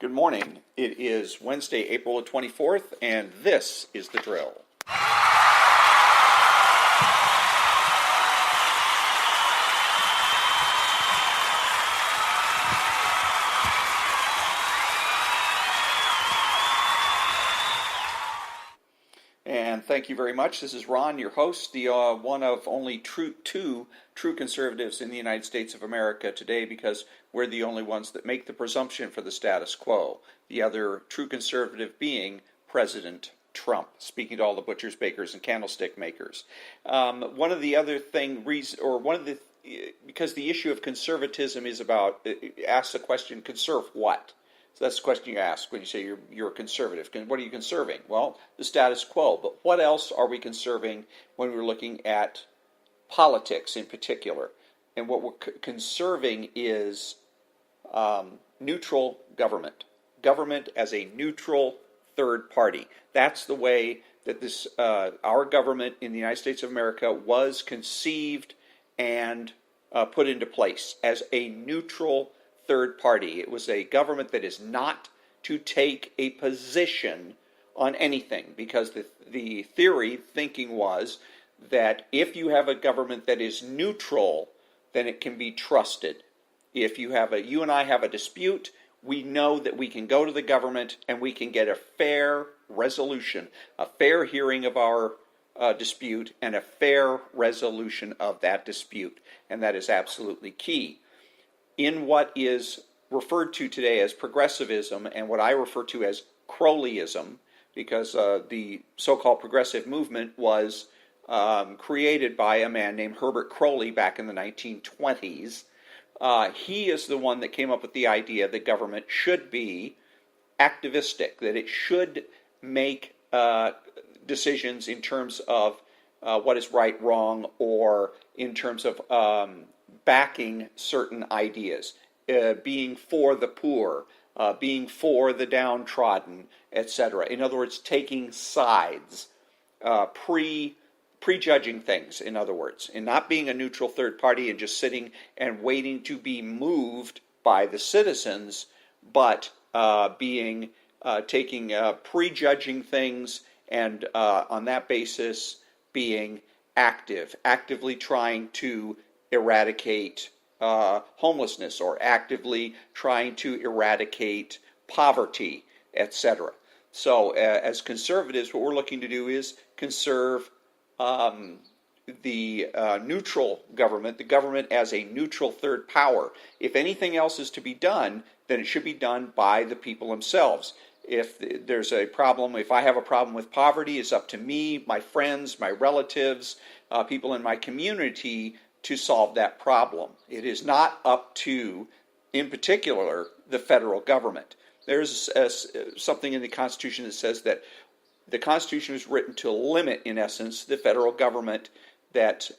Good morning. It is Wednesday, April the 24th, and this is The Drill. And thank you very much. This is Ron, your host, the one of only two true conservatives in the United States of America today, because we're the only ones that make the presumption for the status quo. The other true conservative being President Trump, speaking to all the butchers, bakers, and candlestick makers. One of the other because the issue of conservatism is about, asks the question, conserve what? So that's the question you ask when you say you're a conservative. What are you conserving? Well, the status quo. But what else are we conserving when we're looking at politics in particular? And what we're conserving is neutral government. Government as a neutral third party. That's the way that this our government in the United States of America was conceived and put into place as a neutral third party. It was a government that is not to take a position on anything, because the thinking was that if you have a government that is neutral, then it can be trusted. If you and I have a dispute, we know that we can go to the government and we can get a fair resolution, a fair hearing of our dispute, and a fair resolution of that dispute. And that is absolutely key. In what is referred to today as progressivism, and what I refer to as Crowleyism, because the so-called progressive movement was created by a man named Herbert Crowley back in the 1920s. He is the one that came up with the idea that government should be activistic, that it should make decisions in terms of what is right, wrong, or in terms of backing certain ideas, being for the poor, being for the downtrodden, etc. In other words, taking sides, prejudging things, in other words, and not being a neutral third party and just sitting and waiting to be moved by the citizens, but prejudging things, and on that basis being actively trying to eradicate homelessness, or actively trying to eradicate poverty, etc. So as conservatives, what we're looking to do is conserve the neutral government, the government as a neutral third power. If anything else is to be done, then it should be done by the people themselves. If there's a problem, if I have a problem with poverty, it's up to me, my friends, my relatives, people in my community to solve that problem. It is not up to, in particular, the federal government. There's something in the Constitution that says that the Constitution was written to limit, in essence, the federal government, that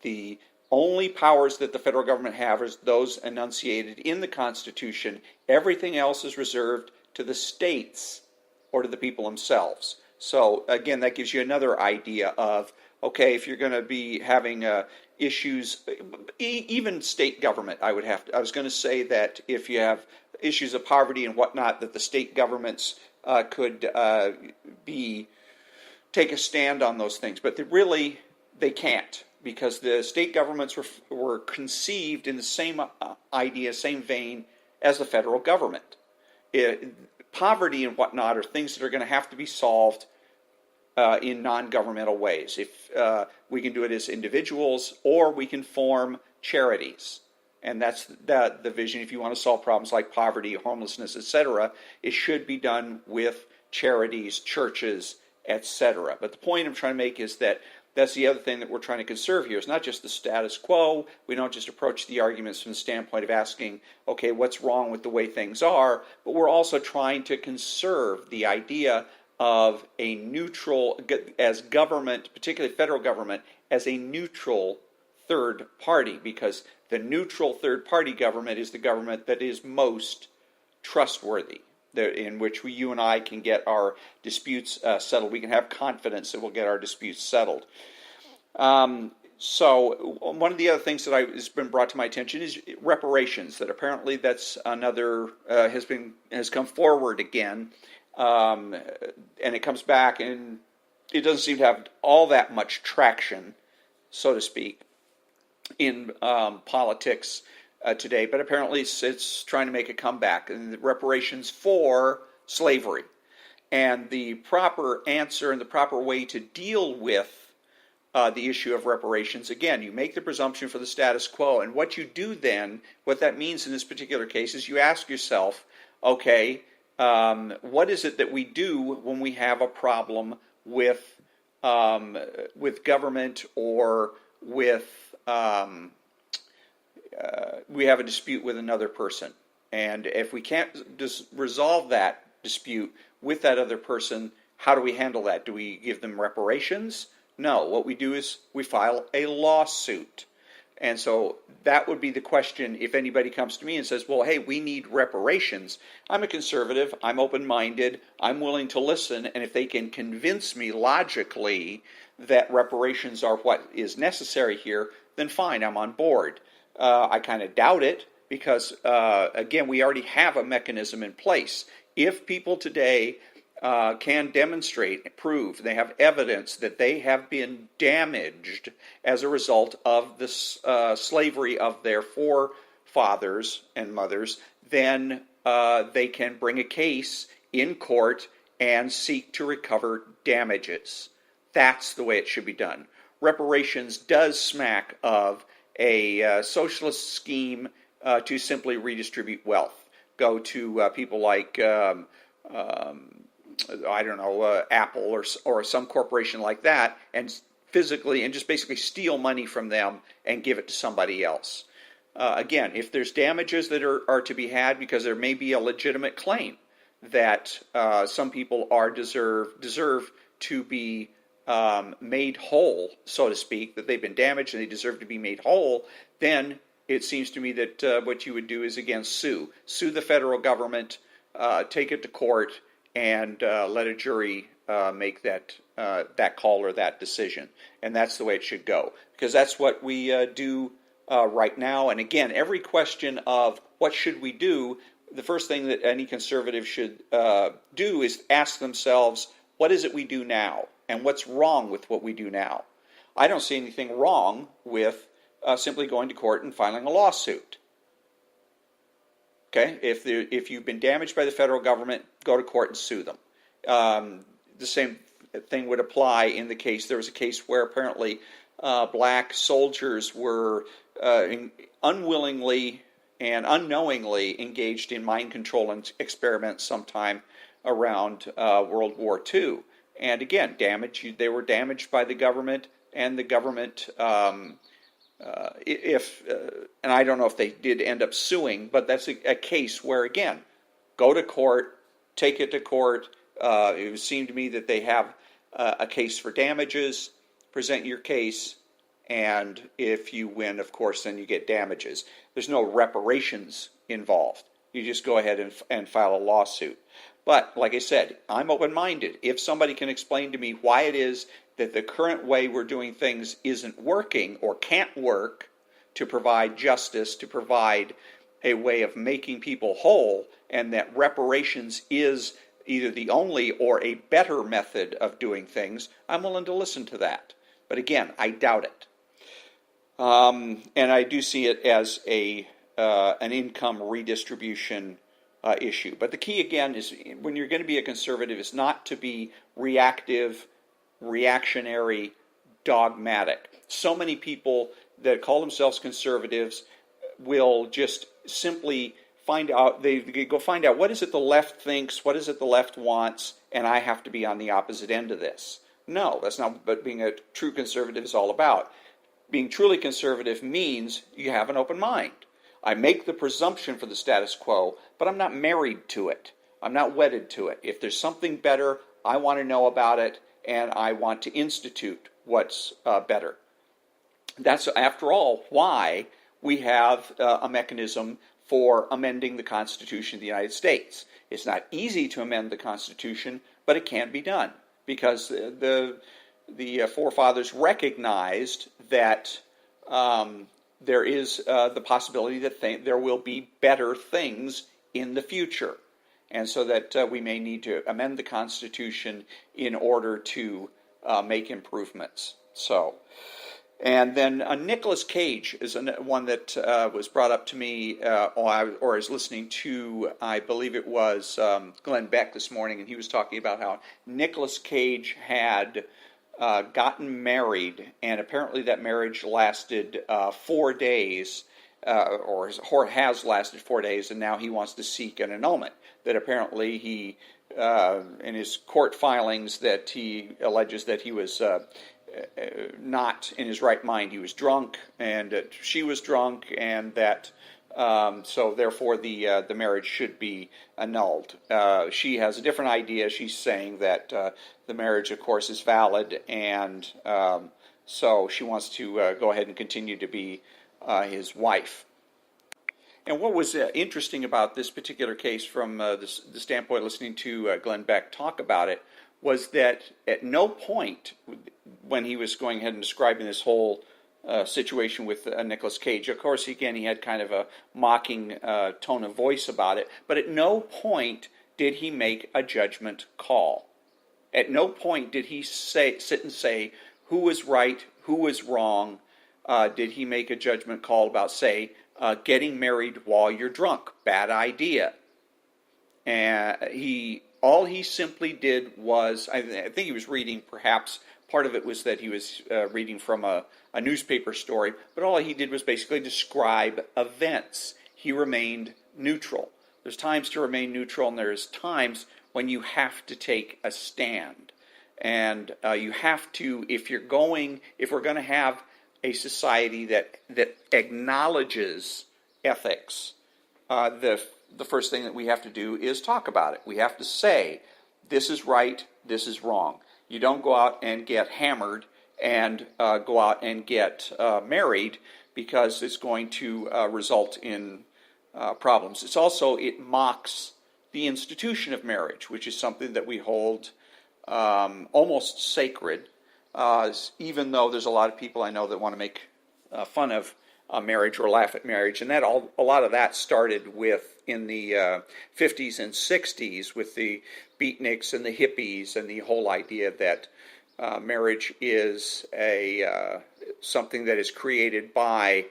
the only powers that the federal government have are those enunciated in the Constitution. Everything else is reserved to the states or to the people themselves. So, again, that gives you another idea of, okay, if you're going to be having issues, even state government, I was going to say that if you have issues of poverty and whatnot, that the state governments could take a stand on those things, but they can't, because the state governments were conceived in the same idea, same vein as the federal government. Poverty and whatnot are things that are going to have to be solved in non-governmental ways. If we can do it as individuals, or we can form charities. And that's the vision. If you want to solve problems like poverty, homelessness, etc., it should be done with charities, churches, etc. But the point I'm trying to make is that that's the other thing that we're trying to conserve here. It's not just the status quo. We don't just approach the arguments from the standpoint of asking, okay, what's wrong with the way things are? But we're also trying to conserve the idea of a neutral, as government, particularly federal government, as a neutral third party, because the neutral third party government is the government that is most trustworthy, in which you and I can get our disputes settled. We can have confidence that we'll get our disputes settled. So one of the other things that has been brought to my attention is reparations. That apparently that's another has come forward again, and it comes back, and it doesn't seem to have all that much traction, so to speak, in politics today. But apparently it's trying to make a comeback, and the reparations for slavery, and the proper answer and the proper way to deal with the issue of reparations. Again, you make the presumption for the status quo, and what you do then, what that means in this particular case, is you ask yourself, okay, what is it that we do when we have a problem with government, or with we have a dispute with another person, and if we can't just resolve that dispute with that other person, how do we handle that? Do we give them reparations? No, what we do is we file a lawsuit. And so that would be the question if anybody comes to me and says, well, hey, we need reparations. I'm a conservative, I'm open-minded, I'm willing to listen, and if they can convince me logically that reparations are what is necessary here, then fine, I'm on board. I kind of doubt it because, again, we already have a mechanism in place. If people today can demonstrate, prove, they have evidence that they have been damaged as a result of the slavery of their forefathers and mothers, then they can bring a case in court and seek to recover damages. That's the way it should be done. Reparations does smack of a socialist scheme to simply redistribute wealth. Go to people like I don't know, Apple or some corporation like that, and physically and just basically steal money from them and give it to somebody else. Again, if there's damages that are to be had, because there may be a legitimate claim that some people deserve to be made whole, so to speak, that they've been damaged and they deserve to be made whole, then it seems to me that what you would do is, again, sue the federal government, take it to court, and let a jury make that call or that decision. And that's the way it should go, because that's what we do right now. And again, every question of what should we do, the first thing that any conservative should do is ask themselves, what is it we do now? And what's wrong with what we do now? I don't see anything wrong with simply going to court and filing a lawsuit. Okay, if you've been damaged by the federal government, go to court and sue them. The same thing would apply in the case. There was a case where apparently black soldiers were unwillingly and unknowingly engaged in mind control experiments sometime around World War II. And again, they were damaged by the government, and the government, and I don't know if they did end up suing, but that's a case where, again, go to court, take it to court. It would seem to me that they have a case for damages, present your case, and if you win, of course, then you get damages. There's no reparations involved. You just go ahead and file a lawsuit. But, like I said, I'm open-minded. If somebody can explain to me why it is that the current way we're doing things isn't working or can't work to provide justice, to provide a way of making people whole, and that reparations is either the only or a better method of doing things, I'm willing to listen to that. But again, I doubt it. And I do see it as an income redistribution issue. But the key, again, is when you're going to be a conservative is not to be reactive, reactionary, dogmatic. So many people that call themselves conservatives will just simply find out, they go find out what is it the left thinks, what is it the left wants, and I have to be on the opposite end of this. No, that's not what being a true conservative is all about. Being truly conservative means you have an open mind. I make the presumption for the status quo, but I'm not married to it. I'm not wedded to it. If there's something better, I want to know about it, and I want to institute what's better. That's, after all, why we have a mechanism for amending the Constitution of the United States. It's not easy to amend the Constitution, but it can be done, because the forefathers recognized that there is the possibility that there will be better things in the future, and so that we may need to amend the Constitution in order to make improvements. So, and then Nicolas Cage is one that was brought up to me, or I was listening to, I believe it was Glenn Beck this morning, and he was talking about how Nicolas Cage had gotten married, and apparently that marriage lasted 4 days, or has lasted 4 days, and now he wants to seek an annulment. That apparently he, in his court filings, that he alleges that he was not in his right mind. He was drunk, and she was drunk, and that so therefore the marriage should be annulled. She has a different idea. She's saying that the marriage, of course, is valid, and so she wants to go ahead and continue to be his wife. And what was interesting about this particular case from the standpoint listening to Glenn Beck talk about it was that at no point when he was going ahead and describing this whole situation with Nicolas Cage, of course, again, he had kind of a mocking tone of voice about it, but at no point did he make a judgment call. At no point did he sit and say who was right, who was wrong. Did he make a judgment call about, say, getting married while you're drunk? Bad idea. And all he simply did was, I think he was reading, perhaps part of it was that he was reading from a newspaper story, but all he did was basically describe events. He remained neutral. There's times to remain neutral, and there's times when you have to take a stand. And you have to, if we're going to have a society that acknowledges ethics, the first thing that we have to do is talk about it. We have to say, this is right, this is wrong. You don't go out and get hammered and go out and get married, because it's going to result in problems. It mocks the institution of marriage, which is something that we hold almost sacred, even though there's a lot of people I know that want to make fun of marriage or laugh at marriage, and a lot of that started in the 50s and 60s with the beatniks and the hippies, and the whole idea that marriage is something that is created by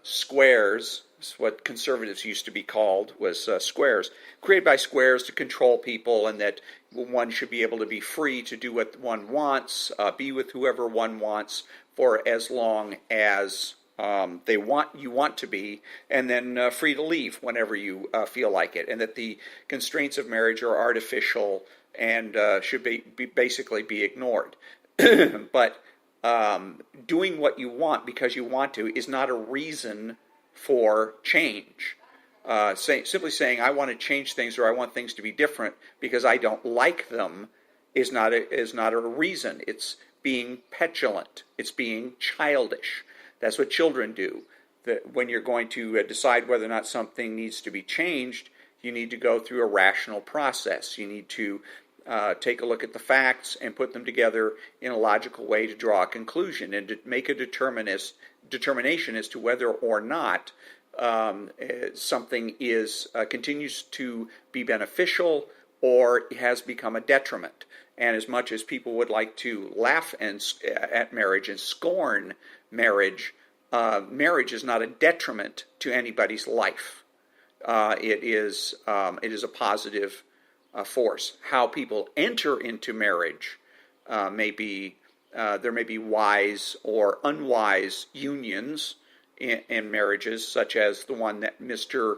squares. It's what conservatives used to be called, was squares. Created by squares to control people, and that one should be able to be free to do what one wants, be with whoever one wants for as long as you want to be, and then free to leave whenever you feel like it, and that the constraints of marriage are artificial and should basically be ignored. But doing what you want because you want to is not a reason for change. Simply saying I want to change things, or I want things to be different because I don't like them, is not a reason. It's being petulant. It's being childish. That's what children do. That when you're going to decide whether or not something needs to be changed, you need to go through a rational process. You need to take a look at the facts and put them together in a logical way to draw a conclusion and to make a determination as to whether or not something continues to be beneficial or has become a detriment. And as much as people would like to laugh at marriage and scorn marriage, marriage is not a detriment to anybody's life. It is a positive force. How people enter into marriage there may be wise or unwise unions in marriages, such as the one that Mr.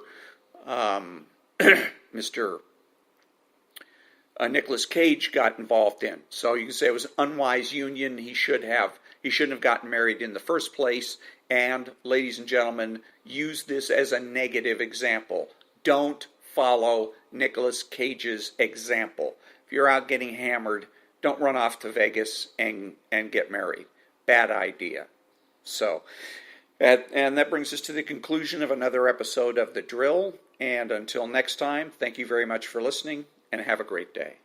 Nicolas Cage got involved in. So you can say it was an unwise union. He shouldn't have gotten married in the first place. And ladies and gentlemen, use this as a negative example. Don't follow Nicolas Cage's example. If you're out getting hammered, don't run off to Vegas and get married. Bad idea. So, and that brings us to the conclusion of another episode of The Drill. And until next time, thank you very much for listening, and have a great day.